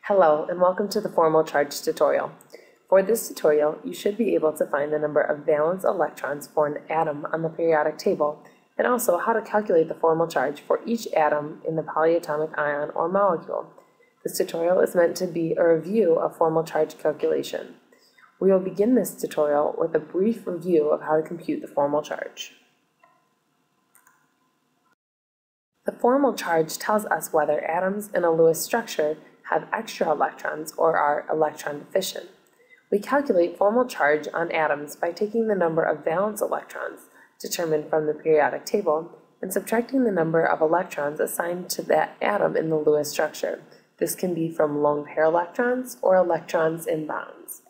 Hello and welcome to the formal charge tutorial. For this tutorial, you should be able to find the number of valence electrons for an atom on the periodic table and also how to calculate the formal charge for each atom in the polyatomic ion or molecule. This tutorial is meant to be a review of formal charge calculation. We will begin this tutorial with a brief review of how to compute the formal charge. The formal charge tells us whether atoms in a Lewis structure have extra electrons or are electron deficient. We calculate formal charge on atoms by taking the number of valence electrons determined from the periodic table and subtracting the number of electrons assigned to that atom in the Lewis structure. This can be from lone pair electrons or electrons in bonds.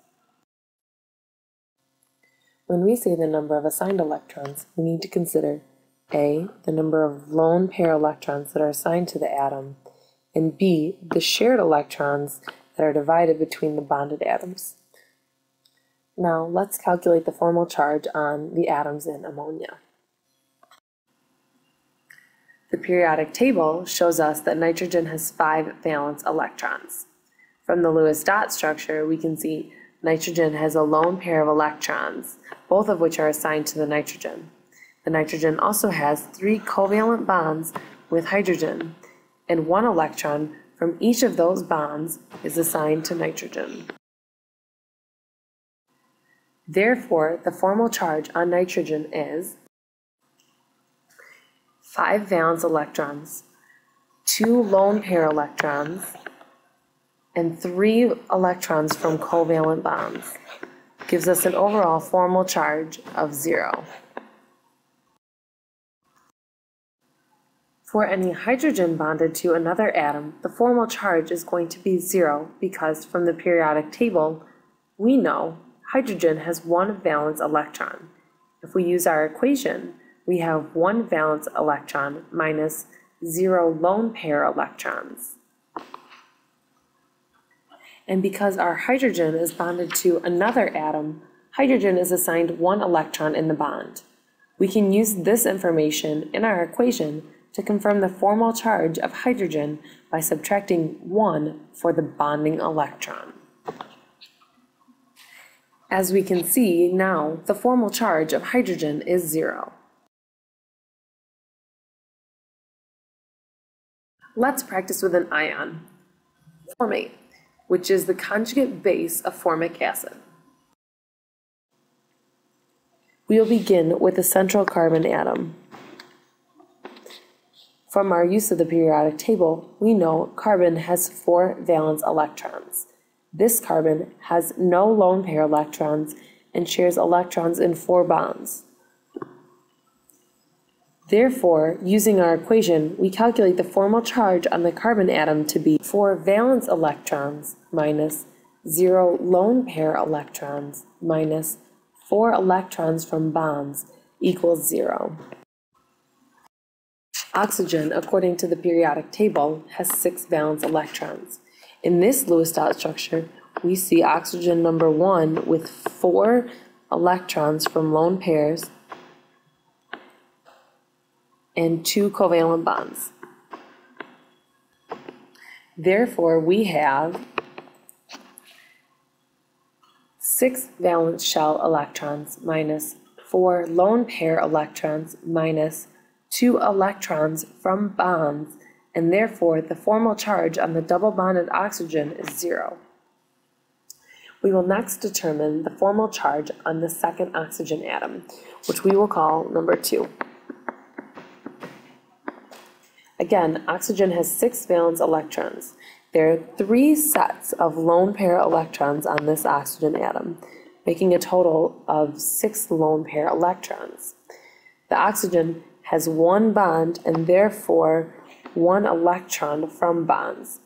When we say the number of assigned electrons, we need to consider A, the number of lone pair electrons that are assigned to the atom, and B, the shared electrons that are divided between the bonded atoms. Now let's calculate the formal charge on the atoms in ammonia. The periodic table shows us that nitrogen has 5 valence electrons. From the Lewis dot structure, we can see nitrogen has a lone pair of electrons, both of which are assigned to the nitrogen. The nitrogen also has 3 covalent bonds with hydrogen, and 1 electron from each of those bonds is assigned to nitrogen. Therefore, the formal charge on nitrogen is 5 valence electrons, 2 lone pair electrons, and 3 electrons from covalent bonds. Gives us an overall formal charge of 0. For any hydrogen bonded to another atom, the formal charge is going to be 0 because from the periodic table, we know hydrogen has 1 valence electron. If we use our equation, we have 1 valence electron minus 0 lone pair electrons. And because our hydrogen is bonded to another atom, hydrogen is assigned 1 electron in the bond. We can use this information in our equation to confirm the formal charge of hydrogen by subtracting 1 for the bonding electron. As we can see now, the formal charge of hydrogen is 0. Let's practice with an ion, formate, which is the conjugate base of formic acid. We will begin with the central carbon atom. From our use of the periodic table, we know carbon has 4 valence electrons. This carbon has no lone pair electrons and shares electrons in 4 bonds. Therefore, using our equation, we calculate the formal charge on the carbon atom to be 4 valence electrons minus 0 lone pair electrons minus 4 electrons from bonds equals 0. Oxygen, according to the periodic table, has 6 valence electrons. In this Lewis dot structure, we see oxygen number 1 with 4 electrons from lone pairs and 2 covalent bonds. Therefore, we have 6 valence shell electrons minus 4 lone pair electrons minus 2 electrons from bonds, and therefore the formal charge on the double bonded oxygen is 0. We will next determine the formal charge on the second oxygen atom, which we will call number 2. Again, oxygen has 6 valence electrons. There are 3 sets of lone pair electrons on this oxygen atom, making a total of 6 lone pair electrons. The oxygen has 1 bond and therefore 1 electron from bonds.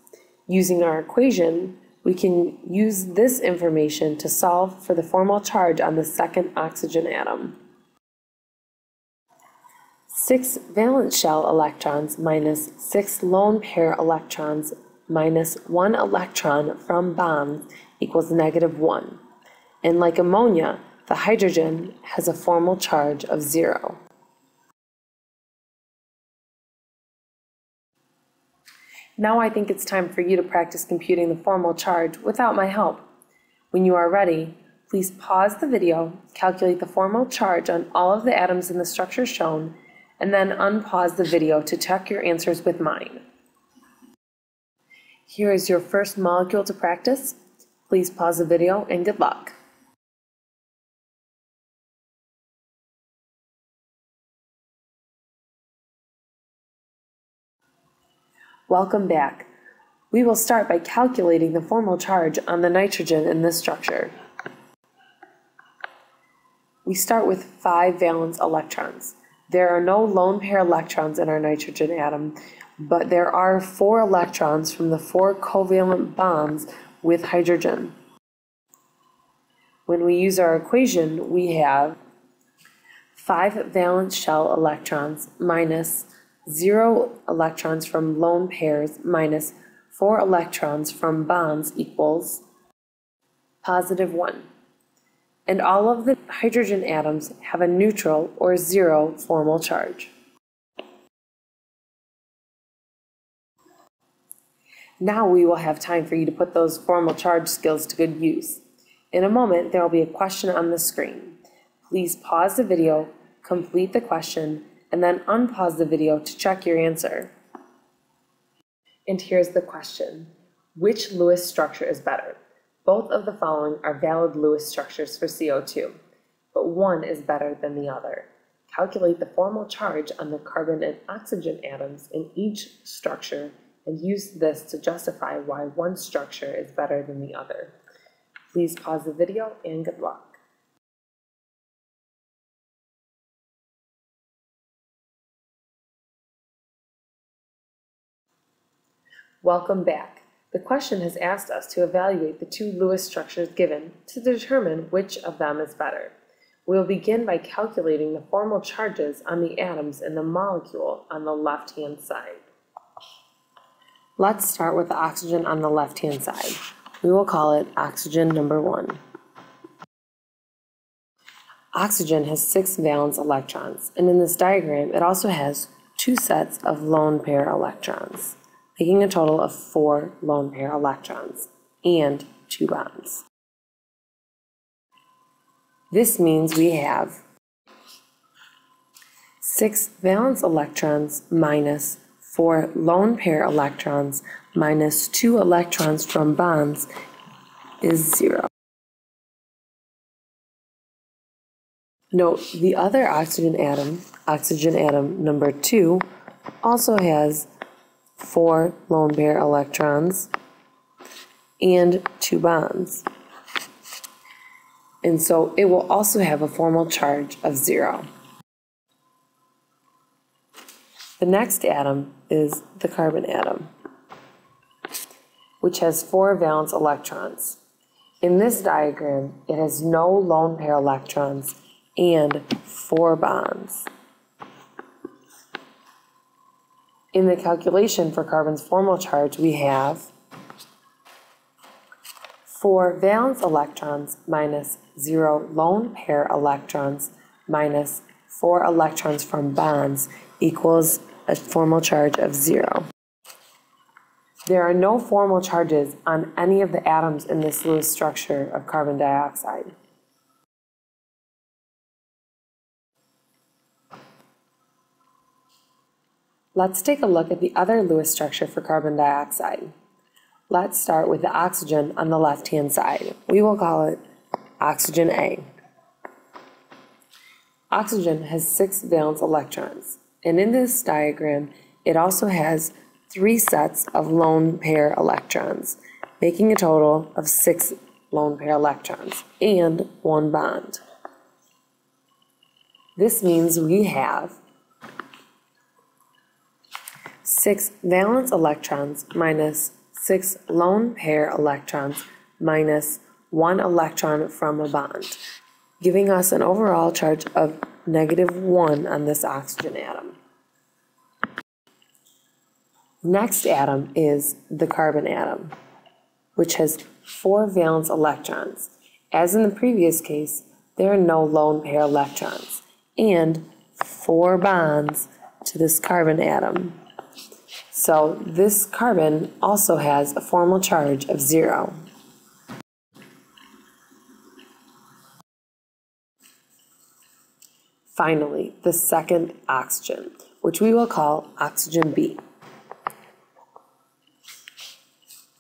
Using our equation, we can use this information to solve for the formal charge on the second oxygen atom. 6 valence shell electrons minus 6 lone pair electrons minus 1 electron from bonds equals -1. And like ammonia, the hydrogen has a formal charge of 0. Now I think it's time for you to practice computing the formal charge without my help. When you are ready, please pause the video, calculate the formal charge on all of the atoms in the structure shown, and then unpause the video to check your answers with mine. Here is your first molecule to practice. Please pause the video and good luck. Welcome back. We will start by calculating the formal charge on the nitrogen in this structure. We start with 5 valence electrons. There are no lone pair electrons in our nitrogen atom, but there are 4 electrons from the 4 covalent bonds with hydrogen. When we use our equation, we have 5 valence shell electrons minus 0 electrons from lone pairs minus 4 electrons from bonds equals positive 1. And all of the hydrogen atoms have a neutral or 0 formal charge. Now we will have time for you to put those formal charge skills to good use. In a moment, there will be a question on the screen. Please pause the video, complete the question, and then unpause the video to check your answer. And here's the question. Which Lewis structure is better? Both of the following are valid Lewis structures for CO2, but one is better than the other. Calculate the formal charge on the carbon and oxygen atoms in each structure and use this to justify why one structure is better than the other. Please pause the video and good luck. Welcome back. The question has asked us to evaluate the 2 Lewis structures given to determine which of them is better. We will begin by calculating the formal charges on the atoms in the molecule on the left-hand side. Let's start with the oxygen on the left-hand side. We will call it oxygen number 1. Oxygen has 6 valence electrons, and in this diagram it also has 2 sets of lone pair electrons, making a total of 4 lone pair electrons and 2 bonds. This means we have 6 valence electrons minus 4 lone pair electrons minus 2 electrons from bonds is 0. Note the other oxygen atom number 2, also has 4 lone pair electrons and 2 bonds. And so it will also have a formal charge of 0. The next atom is the carbon atom, which has 4 valence electrons. In this diagram, it has no lone pair electrons and 4 bonds. In the calculation for carbon's formal charge, we have 4 valence electrons minus 0 lone pair electrons minus 4 electrons from bonds equals a formal charge of 0. There are no formal charges on any of the atoms in this Lewis structure of carbon dioxide. Let's take a look at the other Lewis structure for carbon dioxide. Let's start with the oxygen on the left-hand side. We will call it oxygen A. Oxygen has 6 valence electrons, and in this diagram, it also has 3 sets of lone pair electrons, making a total of 6 lone pair electrons and 1 bond. This means we have 6 valence electrons minus 6 lone pair electrons minus 1 electron from a bond, giving us an overall charge of -1 on this oxygen atom. Next atom is the carbon atom, which has 4 valence electrons. As in the previous case, there are no lone pair electrons and 4 bonds to this carbon atom. So this carbon also has a formal charge of 0. Finally, the second oxygen, which we will call oxygen B.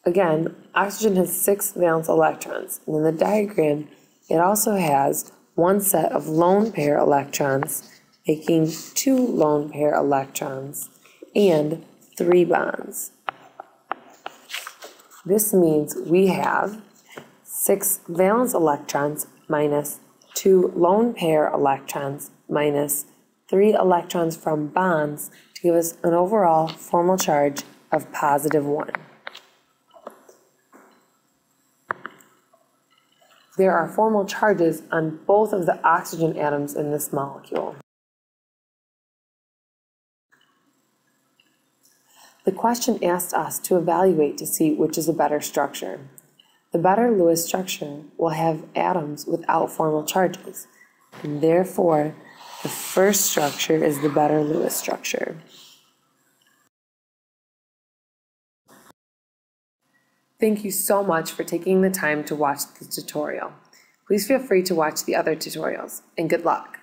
Again, oxygen has 6 valence electrons, and in the diagram, it also has one set of lone pair electrons, making 2 lone pair electrons, and 3 bonds. This means we have 6 valence electrons minus 2 lone pair electrons minus 3 electrons from bonds to give us an overall formal charge of positive 1. There are formal charges on both of the oxygen atoms in this molecule. The question asked us to evaluate to see which is a better structure. The better Lewis structure will have atoms without formal charges, and therefore the first structure is the better Lewis structure. Thank you so much for taking the time to watch the tutorial. Please feel free to watch the other tutorials, and good luck!